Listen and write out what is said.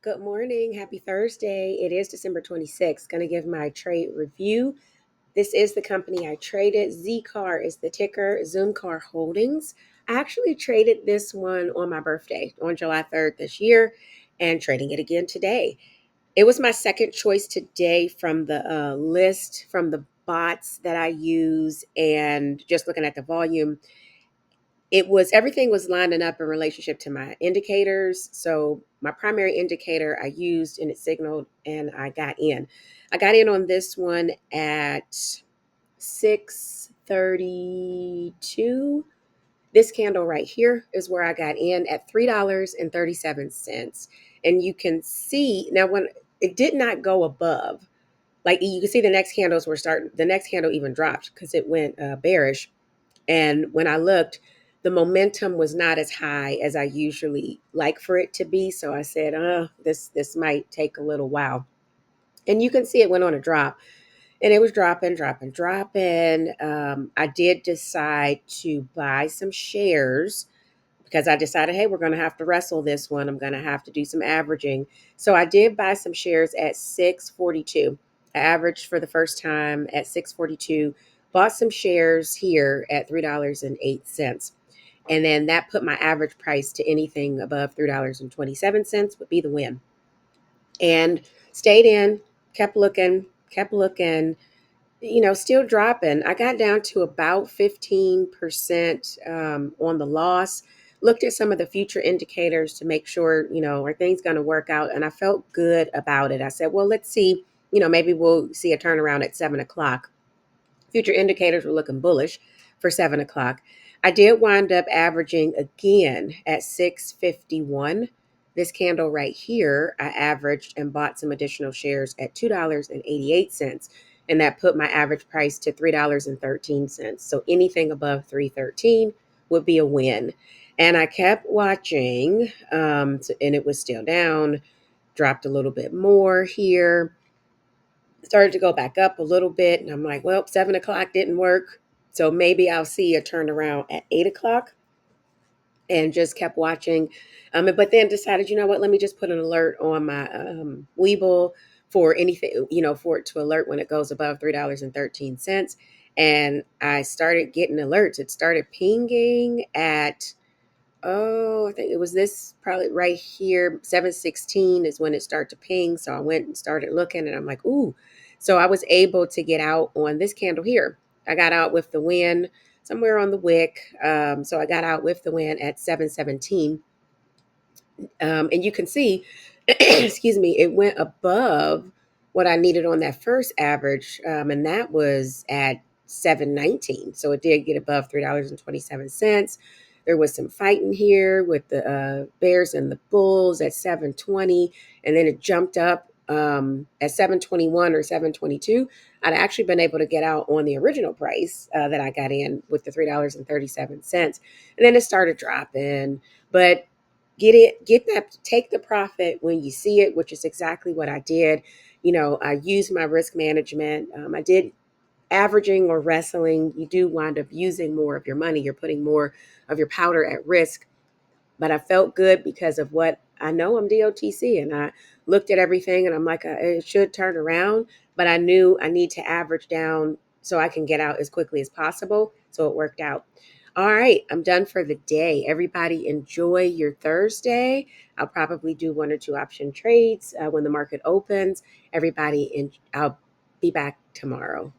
Good morning. Happy Thursday. It is December 26th. Going to give my trade review. This is the company I traded. ZCAR is the ticker, ZoomCar Holdings. I actually traded this one on my birthday on July 3rd this year and trading it again today. It was my second choice today from the list, from the bots that I use, and just looking at the volume everything was lining up in relationship to my indicators. So my primary indicator I used and it signaled and I got in. I got in on this one at 6:32. This candle right here is where I got in at $3.37. And you can see now when it did not go above, like you can see the next candle even dropped because it went bearish. And when I looked, the momentum was not as high as I usually like for it to be. So I said, this might take a little while. And you can see it went on a drop and it was dropping, dropping, dropping. I did decide to buy some shares because I decided, hey, we're going to have to wrestle this one. I'm going to have to do some averaging. So I did buy some shares at 642. I averaged for the first time at 642, bought some shares here at $3.08. And then that put my average price to anything above $3.27 would be the win. And stayed in, kept looking, still dropping. I got down to about 15% on the loss. Looked at some of the future indicators to make sure, are things going to work out? And I felt good about it. I said, well, let's see, maybe we'll see a turnaround at 7 o'clock. Future indicators were looking bullish for 7 o'clock. I did wind up averaging again at 651. This candle right here, I averaged and bought some additional shares at $2.88. And that put my average price to $3.13. So anything above 313 would be a win. And I kept watching, and it was still down, dropped a little bit more here, started to go back up a little bit. And I'm like, well, 7 o'clock didn't work. So maybe I'll see a turnaround at 8 o'clock, and just kept watching. But then decided, you know what, let me just put an alert on my Webull for anything, for it to alert when it goes above $3.13. And I started getting alerts. It started pinging at, I think it was this probably right here. 7:16 is when it started to ping. So I went and started looking and I'm like, ooh. So I was able to get out on this candle here. I got out with the win somewhere on the wick. So I got out with the win at 7:17. And you can see, excuse me, it went above what I needed on that first average. And that was at 719. So it did get above $3.27. There was some fighting here with the Bears and the Bulls at 720. And then it jumped up at 721 or 722. I'd actually been able to get out on the original price that I got in with the $3.37. And then it started dropping. But take the profit when you see it, which is exactly what I did. I used my risk management. I did averaging or wrestling. You do wind up using more of your money. You're putting more of your powder at risk. But I felt good because of what I know. I'm DOTC, and I looked at everything and I'm like, it should turn around. But I knew I need to average down so I can get out as quickly as possible. So it worked out. All right, I'm done for the day. Everybody enjoy your Thursday. I'll probably do one or two option trades when the market opens. I'll be back tomorrow.